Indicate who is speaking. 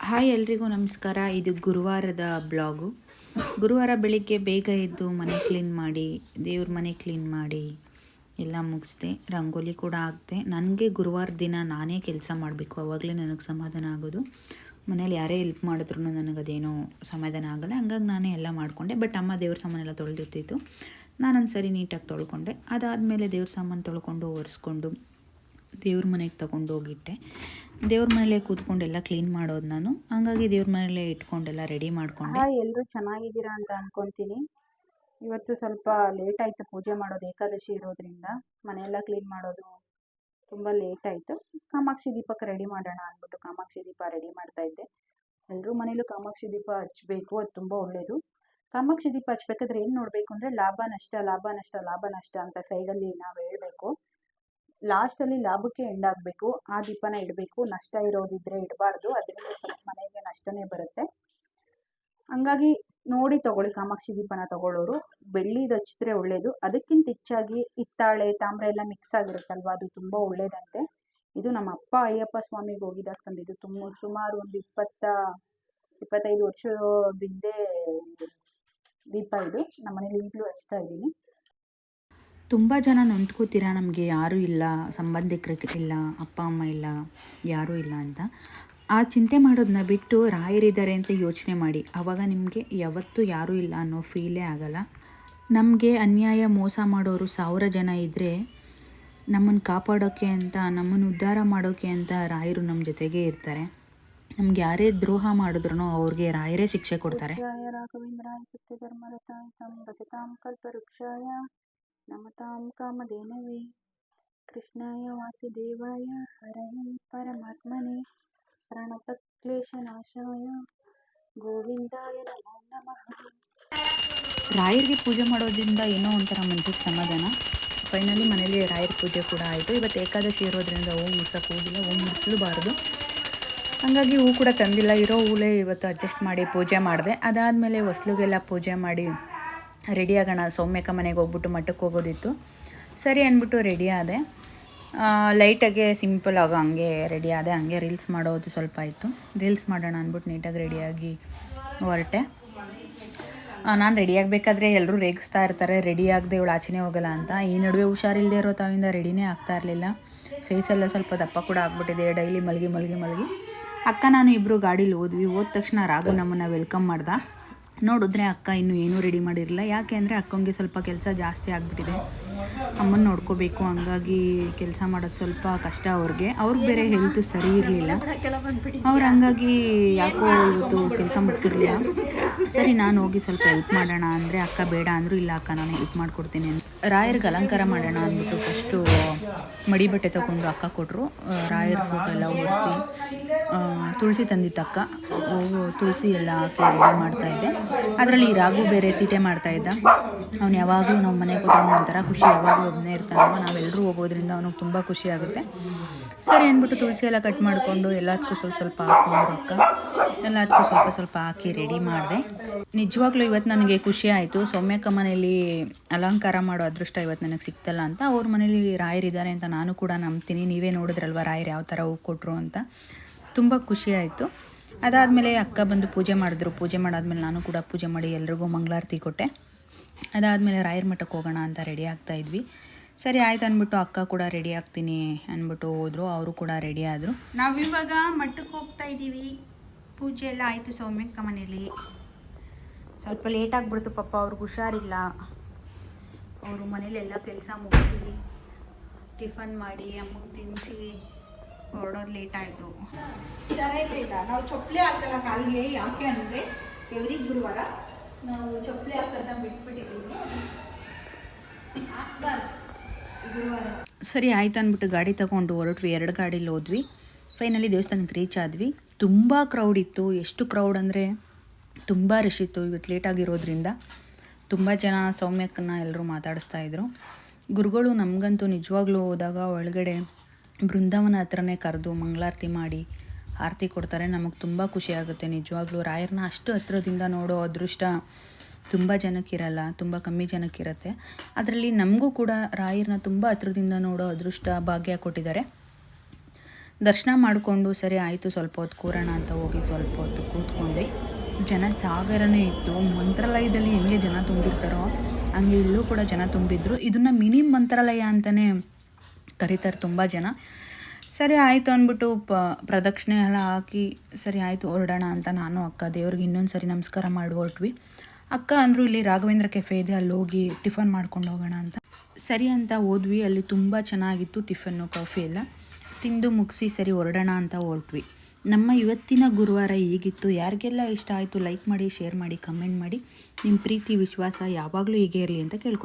Speaker 1: Hi ಎಲ್ರಿಗೂ ನಮಸ್ಕಾರ. ಇದು ಗುರುವಾರದ ಬ್ಲಾಗು. ಗುರುವಾರ ಬೆಳಿಗ್ಗೆ ಬೇಗ ಎದ್ದು ಮನೆ ಕ್ಲೀನ್ ಮಾಡಿ, ದೇವ್ರ ಮನೆ ಕ್ಲೀನ್ ಮಾಡಿ ಎಲ್ಲ ಮುಗಿಸ್ದೆ. ರಂಗೋಲಿ ಕೂಡ ಹಾಕ್ದೆ. ನನಗೆ ಗುರುವಾರ ದಿನ ನಾನೇ ಕೆಲಸ ಮಾಡಬೇಕು, ಆವಾಗಲೇ ನನಗೆ ಸಮಾಧಾನ ಆಗೋದು. ಮನೇಲಿ ಯಾರೇ ಹೆಲ್ಪ್ ಮಾಡಿದ್ರು ನನಗದೇನೋ ಸಮಾಧಾನ ಆಗೋಲ್ಲ. ಹಂಗಾಗಿ ನಾನೇ ಎಲ್ಲ ಮಾಡಿಕೊಂಡೆ. ಬಟ್ ಅಮ್ಮ ದೇವ್ರ ಸಾಮಾನೆಲ್ಲ ತೊಳೆದಿರ್ತಿತ್ತು. ನಾನೊಂದು ಸರಿ ನೀಟಾಗಿ ತೊಳ್ಕೊಂಡೆ. ಅದಾದಮೇಲೆ ದೇವ್ರ ಸಾಮಾನು ತೊಳ್ಕೊಂಡು ಒರೆಸ್ಕೊಂಡು ದೇವ್ರ ಮನೆಗೆ ತಗೊಂಡು ಹೋಗಿಟ್ಟೆ. ದೇವ್ರ ಮನೇಲೆ ಕೂತ್ಕೊಂಡು ಎಲ್ಲ ಕ್ಲೀನ್ ಮಾಡೋದು ನಾನು. ಹಂಗಾಗಿ ದೇವ್ರ ಮನೇಲೆ ಇಟ್ಕೊಂಡೆಲ್ಲ ರೆಡಿ ಮಾಡಿಕೊಂಡೆ.
Speaker 2: ಎಲ್ಲರೂ ಚೆನ್ನಾಗಿದ್ದೀರಾ ಅಂತ ಅನ್ಕೊತೀನಿ. ಇವತ್ತು ಸ್ವಲ್ಪ ಲೇಟ್ ಆಯಿತು ಪೂಜೆ ಮಾಡೋದು, ಏಕಾದಶಿ ಇರೋದ್ರಿಂದ ಮನೆಯೆಲ್ಲ ಕ್ಲೀನ್ ಮಾಡೋದು ತುಂಬ ಲೇಟ್ ಆಯಿತು. ಕಾಮಾಕ್ಷಿ ದೀಪಕ್ಕೆ ರೆಡಿ ಮಾಡೋಣ ಅಂದ್ಬಿಟ್ಟು ಕಾಮಾಕ್ಷಿ ದೀಪ ರೆಡಿ ಮಾಡ್ತಾ ಇದ್ದೆ. ಎಲ್ಲರೂ ಮನೇಲೂ ಕಾಮಾಕ್ಷಿ ದೀಪ ಹಚ್ಚಬೇಕು, ಅದು ತುಂಬ ಒಳ್ಳೆಯದು. ಕಾಮಾಕ್ಷಿ ದೀಪ ಹಚ್ಬೇಕಾದ್ರೆ ಏನು ನೋಡಬೇಕು ಅಂದರೆ ಲಾಭ ನಷ್ಟ ಲಾಭ ನಷ್ಟ ಲಾಭ ನಷ್ಟ ಅಂತ ಸೈಡಲ್ಲಿ ನಾವು ಹೇಳಬೇಕು. ಲಾಸ್ಟಲ್ಲಿ ಲಾಭಕ್ಕೆ ಎಂಡ್ ಆಗಬೇಕು, ಆ ದೀಪನ ಇಡಬೇಕು. ನಷ್ಟ ಇರೋದಿದ್ರೆ ಇಡಬಾರ್ದು, ಅದರಿಂದ ಸ್ವಲ್ಪ ಮನೆಗೆ ನಷ್ಟನೇ ಬರುತ್ತೆ. ಹಂಗಾಗಿ ನೋಡಿ ತಗೊಳ್ಳಿ. ಕಾಮಾಕ್ಷಿ ದೀಪನ ತಗೊಳ್ಳೋರು ಬೆಳ್ಳಿದು ಹಚ್ಚಿದ್ರೆ ಒಳ್ಳೇದು. ಅದಕ್ಕಿಂತ ಹೆಚ್ಚಾಗಿ ಹಿತ್ತಾಳೆ ತಾಮ್ರ ಎಲ್ಲ ಮಿಕ್ಸ್ ಆಗಿರುತ್ತಲ್ವ, ಅದು ತುಂಬ ಒಳ್ಳೇದಂತೆ. ಇದು ನಮ್ಮ ಅಪ್ಪ ಅಯ್ಯಪ್ಪ ಸ್ವಾಮಿಗೆ ಹೋಗಿದಾಗ ತಂದಿದ್ದು. ಸುಮಾರು ಒಂದು 25 ವರ್ಷದ ಹಿಂದೆ ದೀಪ ಇದು. ನಮ್ಮ ಮನೇಲಿ ಈಗಲೂ ಹಚ್ತಾ ಇದ್ದೀನಿ.
Speaker 1: ತುಂಬ ಜನ ನೊಂದ್ಕೋತೀರಾ, ನಮಗೆ ಯಾರೂ ಇಲ್ಲ, ಸಂಬಂಧಿಕರಿಗೆ ಇಲ್ಲ, ಅಪ್ಪ ಅಮ್ಮ ಇಲ್ಲ, ಯಾರೂ ಇಲ್ಲ ಅಂತ. ಆ ಚಿಂತೆ ಮಾಡೋದನ್ನ ಬಿಟ್ಟು ರಾಯರಿದ್ದಾರೆ ಅಂತ ಯೋಚನೆ ಮಾಡಿ. ಆವಾಗ ನಿಮಗೆ ಯಾವತ್ತೂ ಯಾರೂ ಇಲ್ಲ ಅನ್ನೋ ಫೀಲೇ ಆಗಲ್ಲ. ನಮಗೆ ಅನ್ಯಾಯ ಮೋಸ ಮಾಡೋರು 1000 ಜನ ಇದ್ದರೆ ನಮ್ಮನ್ನು ಕಾಪಾಡೋಕ್ಕೆ ಅಂತ, ನಮ್ಮನ್ನು ಉದ್ಧಾರ ಮಾಡೋಕ್ಕೆ ಅಂತ ರಾಯರು ನಮ್ಮ ಜೊತೆಗೇ ಇರ್ತಾರೆ. ನಮ್ಗೆ ಯಾರೇ ದ್ರೋಹ ಮಾಡಿದ್ರು ಅವ್ರಿಗೆ ರಾಯರೇ ಶಿಕ್ಷೆ ಕೊಡ್ತಾರೆ.
Speaker 2: ನಮತಾಂ ಕಾಮಧೇನವೇ ಕೃಷ್ಣಾಯ ವಾಸುದೇವಾಯ ಹರಯೇ ಪರಮಾತ್ಮನೇ ಪ್ರಣತಕ್ಲೇಶನಾಶಾಯ ಗೋವಿಂದಾಯ ನಮೋ ನಮಃ.
Speaker 1: ರಾಯರಿಗೆ ಪೂಜೆ ಮಾಡೋದ್ರಿಂದ ಏನೋ ಒಂಥರ ಮನಸ್ಸಿಗೆ ಸಮಾಧಾನ. ಫೈನಲಿ ಮನೇಲಿ ರಾಯರ ಪೂಜೆ ಕೂಡ ಆಯಿತು. ಇವತ್ತು ಏಕಾದಶಿ ಇರೋದ್ರಿಂದ ಹೂ ಮುಡ್ಸೋಕೆ ಹೋಗಿಲ್ಲ, ಹೂ ಮುಡಿಸಲೂಬಾರ್ದು. ಹಾಗಾಗಿ ಹೂ ಕೂಡ ತಂದಿಲ್ಲ, ಇರೋ ಹೂಲೇ ಇವತ್ತು ಅಡ್ಜಸ್ಟ್ ಮಾಡಿ ಪೂಜೆ ಮಾಡಿದೆ. ಅದಾದಮೇಲೆ ಹೊಸ್ಲಿಗೆಲ್ಲ ಪೂಜೆ ಮಾಡಿ ರೆಡಿ ಆಗೋಣ. ಸೌಮ್ಯಕ್ಕ ಮನೆಗೆ ಹೋಗ್ಬಿಟ್ಟು ಮಠಕ್ಕೆ ಹೋಗೋದಿತ್ತು. ಸರಿ ಅಂದ್ಬಿಟ್ಟು ರೆಡಿ ಆದೆ. ಲೈಟಾಗೆ ಸಿಂಪಲ್ ಆಗಿ ಹಂಗೆ ರೆಡಿ ಆದೆ. ಹಂಗೆ ರೀಲ್ಸ್ ಮಾಡೋದು ಸ್ವಲ್ಪ ಇತ್ತು, ರೀಲ್ಸ್ ಮಾಡೋಣ ಅಂದ್ಬಿಟ್ಟು ನೀಟಾಗಿ ರೆಡಿಯಾಗಿ ಹೊರಟೆ. ನಾನು ರೆಡಿ ಆಗಬೇಕಾದ್ರೆ ಎಲ್ಲರೂ ರೇಗಿಸ್ತಾ ಇರ್ತಾರೆ, ರೆಡಿ ಆಗದೆ ಇವಳು ಆಚೆನೇ ಹೋಗಲ್ಲ ಅಂತ. ಈ ನಡುವೆ ಹುಷಾರಿಲ್ಲದೆ ಇರೋ ತಾವಿಂದ ರೆಡಿನೇ ಆಗ್ತಾ ಇರಲಿಲ್ಲ. ಫೇಸೆಲ್ಲ ಸ್ವಲ್ಪ ದಪ್ಪ ಕೂಡ ಆಗ್ಬಿಟ್ಟಿದೆ, ಡೈಲಿ ಮಲಗಿ. ಅಕ್ಕ ನಾನು ಇಬ್ಬರು ಗಾಡೀಲಿ ಹೋದ್ವಿ. ಹೋದ ತಕ್ಷಣ ರಾಘು ನಮ್ಮನ್ನು ವೆಲ್ಕಮ್ ಮಾಡ್ದ. ನೋಡಿದ್ರೆ ಅಕ್ಕ ಇನ್ನೂ ಏನೂ ರೆಡಿ ಮಾಡಿರಲಿಲ್ಲ. ಯಾಕೆ ಅಂದರೆ ಅಕ್ಕಂಗೆ ಸ್ವಲ್ಪ ಕೆಲಸ ಜಾಸ್ತಿ ಆಗಿಬಿಟ್ಟಿದೆ, ಅಮ್ಮನ ನೋಡ್ಕೋಬೇಕು. ಹಂಗಾಗಿ ಕೆಲಸ ಮಾಡೋದು ಸ್ವಲ್ಪ ಕಷ್ಟ ಅವ್ರಿಗೆ ಬೇರೆ ಹೆಲ್ತು ಸರಿ ಇರಲಿಲ್ಲ. ಅವ್ರು ಹಂಗಾಗಿ ಯಾಕೋ ಇವತ್ತು ಕೆಲಸ ಮುಗಿಸಿರಲಿಲ್ಲ. ಸರಿ ನಾನು ಹೋಗಿ ಸ್ವಲ್ಪ ಹೆಲ್ಪ್ ಮಾಡೋಣ ಅಂದರೆ ಅಕ್ಕ ಬೇಡ ಅಂದರು. ಇಲ್ಲ ಅಕ್ಕ ನಾನು ಹೆಲ್ಪ್ ಮಾಡಿಕೊಡ್ತೀನಿ ಅಂತ ರಾಯರಿಗೆ ಅಲಂಕಾರ ಮಾಡೋಣ ಅಂದ್ಬಿಟ್ಟು ಫಸ್ಟು ಮಡಿ ಬಟ್ಟೆ ತೊಗೊಂಡು ಅಕ್ಕ ಕೊಟ್ಟರು. ರಾಯರ ಫೋಟೋ ಎಲ್ಲ ಓಡಿಸಿ ತುಳಸಿ ತಂದಿತ್ತು ಅಕ್ಕ. ತುಳಸಿ ಎಲ್ಲ ಹಾಕಿ ರೆಡಿ ಮಾಡ್ತಾಯಿದ್ದೆ. ಅದರಲ್ಲಿ ರಾಘು ಬೇರೆ ತೀಟೆ ಮಾಡ್ತಾಯಿದ್ದ. ಅವ್ನು ಯಾವಾಗಲೂ ನಮ್ಮ ಮನೆಗೆ ಹೋಗೋದು ಒಂಥರ ಖುಷಿ, ಯಾವಾಗಲೂ ಒಬ್ಬನೇ ಇರ್ತಾನಲ್ವ. ನಾವೆಲ್ಲರೂ ಹೋಗೋದ್ರಿಂದ ಅವನಿಗೆ ತುಂಬ ಖುಷಿ ಆಗುತ್ತೆ. ಸರಿ ಅಂದ್ಬಿಟ್ಟು ತುಳಸಿ ಎಲ್ಲ ಕಟ್ ಮಾಡಿಕೊಂಡು ಎಲ್ಲದಕ್ಕೂ ಸ್ವಲ್ಪ ಹಾಕ್ಕೊಂಡು ಅಕ್ಕ ಎಲ್ಲದಕ್ಕೂ ಸ್ವಲ್ಪ ಹಾಕಿ ರೆಡಿ ಮಾಡಿದೆ. ನಿಜವಾಗ್ಲೂ ಇವತ್ತು ನನಗೆ ಖುಷಿ ಆಯಿತು. ಸೌಮ್ಯಕ್ಕ ಮನೇಲಿ ಅಲಂಕಾರ ಮಾಡೋ ಅದೃಷ್ಟ ಇವತ್ತು ನನಗೆ ಸಿಕ್ತಲ್ಲ ಅಂತ. ಅವ್ರ ಮನೇಲಿ ರಾಯರಿದ್ದಾರೆ ಅಂತ ನಾನು ಕೂಡ ನಂಬ್ತೀನಿ. ನೀವೇ ನೋಡಿದ್ರಲ್ವ ರಾಯರು ಯಾವ ಥರ ಹೋಗಿ ಕೊಟ್ಟರು ಅಂತ. ತುಂಬ ಖುಷಿ ಆಯಿತು. ಅದಾದಮೇಲೆ ಅಕ್ಕ ಬಂದು ಪೂಜೆ ಮಾಡಿದ್ರು. ಪೂಜೆ ಮಾಡಾದ್ಮೇಲೆ ನಾನು ಕೂಡ ಪೂಜೆ ಮಾಡಿ ಎಲ್ರಿಗೂ ಮಂಗಳಾರತಿ ಕೊಟ್ಟೆ. ಅದಾದಮೇಲೆ ರಾಯರ ಮಠಕ್ಕೆ ಹೋಗೋಣ ಅಂತ ರೆಡಿ ಆಗ್ತಾಯಿದ್ವಿ. ಸರಿ ಆಯ್ತು ಅಂದ್ಬಿಟ್ಟು ಅಕ್ಕ ಕೂಡ ರೆಡಿ ಆಗ್ತೀನಿ ಅಂದ್ಬಿಟ್ಟು ಹೋದರು. ಅವರು ಕೂಡ ರೆಡಿ ಆದರು. ನಾವಿವಾಗ ಮಠಕ್ಕೆ ಹೋಗ್ತಾ ಇದ್ದೀವಿ. ಪೂಜೆ ಎಲ್ಲ ಆಯಿತು ಸೌಮ್ಯಕ್ಕ ಮನೇಲಿ. ಸ್ವಲ್ಪ ಲೇಟ್ ಆಗಿಬಿಡ್ತು ಪಾಪ, ಅವ್ರಿಗೆ ಹುಷಾರಿಲ್ಲ. ಅವರು ಮನೇಲಿ ಎಲ್ಲ ಕೆಲಸ ಮುಗಿಸಿ ಟಿಫನ್ ಮಾಡಿ ಅಮ್ಮಗೆ ತಿನ್ನಿಸಿ ಹೊರಡೋದು ಲೇಟ್ ಆಯಿತು. ಇಲ್ಲ ನಾವು ಚಪ್ಪಲಿ ಹಾಕಲ್ಲ ಕಾಲಿಗೆ. ಯಾಕೆ ಅಂದರೆ ಎವ್ರಿ ಗುರುವಾರ ನಾವು ಚಪ್ಪಲಿ ಹಾಕೋದನ್ನ ಬಿಟ್ಬಿಟ್ಟಿದ್ದೀವಿ, ಗುರುವಾರ. ಸರಿ ಆಯ್ತು ಅಂದ್ಬಿಟ್ಟು ಗಾಡಿ ತಗೊಂಡು ಹೊರಟ್ವಿ. 2 ಗಾಡೀಲಿ ಹೋದ್ವಿ. ಫೈನಲಿ ದೇವಸ್ಥಾನಕ್ಕೆ ರೀಚ್ ಆದ್ವಿ. ತುಂಬ ಕ್ರೌಡ್ ಇತ್ತು. ಎಷ್ಟು ಕ್ರೌಡ್ ಅಂದರೆ ತುಂಬ ರಶ್ ಇತ್ತು. ಇವತ್ತು ಲೇಟಾಗಿರೋದ್ರಿಂದ ತುಂಬ ಜನ ಸೌಮ್ಯಕ್ಕನ್ನ ಎಲ್ಲರೂ ಮಾತಾಡಿಸ್ತಾಯಿದ್ರು. ಗುರುಗಳು ನಮಗಂತೂ ನಿಜವಾಗ್ಲೂ ಹೋದಾಗ ಒಳಗಡೆ ಬೃಂದಾವನ ಹತ್ರನೇ ಕರೆದು ಮಂಗಳಾರತಿ ಮಾಡಿ ಆರತಿ ಕೊಡ್ತಾರೆ. ನಮಗೆ ತುಂಬ ಖುಷಿ ಆಗುತ್ತೆ. ನಿಜವಾಗ್ಲೂ ರಾಯರನ್ನ ಅಷ್ಟು ಹತ್ರದಿಂದ ನೋಡೋ ಅದೃಷ್ಟ ತುಂಬ ಜನಕ್ಕಿರಲ್ಲ, ತುಂಬ ಕಮ್ಮಿ ಜನಕ್ಕಿರುತ್ತೆ. ಅದರಲ್ಲಿ ನಮಗೂ ಕೂಡ ರಾಯರನ್ನ ತುಂಬ ಹತ್ರದಿಂದ ನೋಡೋ ಅದೃಷ್ಟ ಭಾಗ್ಯ ಕೊಟ್ಟಿದ್ದಾರೆ. ದರ್ಶನ ಮಾಡಿಕೊಂಡು ಸರಿ ಆಯಿತು ಸ್ವಲ್ಪ ಹೊತ್ತು ಕೂರೋಣ ಅಂತ ಹೋಗಿ ಸ್ವಲ್ಪ ಹೊತ್ತು ಕೂತ್ಕೊಂಡ್ವಿ. ಜನ ಸಾಗರನೇ ಇತ್ತು. ಮಂತ್ರಾಲಯದಲ್ಲಿ ಹೆಂಗೆ ಜನ ತುಂಬಿರ್ತಾರೋ ಹಂಗೆ ಇಲ್ಲೂ ಕೂಡ ಜನ ತುಂಬಿದ್ರು. ಇದನ್ನು ಮಿನಿ ಮಂತ್ರಾಲಯ ಅಂತಲೇ ಕರೀತಾರೆ ತುಂಬ ಜನ. ಸರಿ ಆಯಿತು ಅಂದ್ಬಿಟ್ಟು ಪ್ರದಕ್ಷಿಣೆ ಎಲ್ಲ ಹಾಕಿ ಸರಿ ಆಯಿತು ಹೊರಡೋಣ ಅಂತ ನಾನು ಅಕ್ಕ ದೇವ್ರಿಗೆ ಇನ್ನೊಂದು ಸರಿ ನಮಸ್ಕಾರ ಮಾಡಿ ಹೊರಟ್ವಿ. ಅಕ್ಕ ಅಂದರು ಇಲ್ಲಿ ರಾಘವೇಂದ್ರ ಕೆಫೆ ಇದೆ, ಅಲ್ಲಿ ಹೋಗಿ ಟಿಫನ್ ಮಾಡ್ಕೊಂಡು ಹೋಗೋಣ ಅಂತ. ಸರಿ ಅಂತ ಹೋದ್ವಿ. ಅಲ್ಲಿ ತುಂಬ ಚೆನ್ನಾಗಿತ್ತು ಟಿಫನ್ನು ಕಾಫಿ ಎಲ್ಲ ತಿಂದು ಮುಗಿಸಿ ಸರಿ ಹೊರಡೋಣ ಅಂತ ಹೊರಟ್ವಿ. ನಮ್ಮ ಇವತ್ತಿನ ಗುರುವಾರ ಹೀಗಿತ್ತು. ಯಾರಿಗೆಲ್ಲ ಇಷ್ಟ ಆಯಿತು ಲೈಕ್ ಮಾಡಿ, ಶೇರ್ ಮಾಡಿ, ಕಮೆಂಟ್ ಮಾಡಿ. ನಿಮ್ಮ ಪ್ರೀತಿ ವಿಶ್ವಾಸ ಯಾವಾಗಲೂ ಹೀಗೆ ಇರಲಿ ಅಂತ ಕೇಳ್ಕೊತೀನಿ.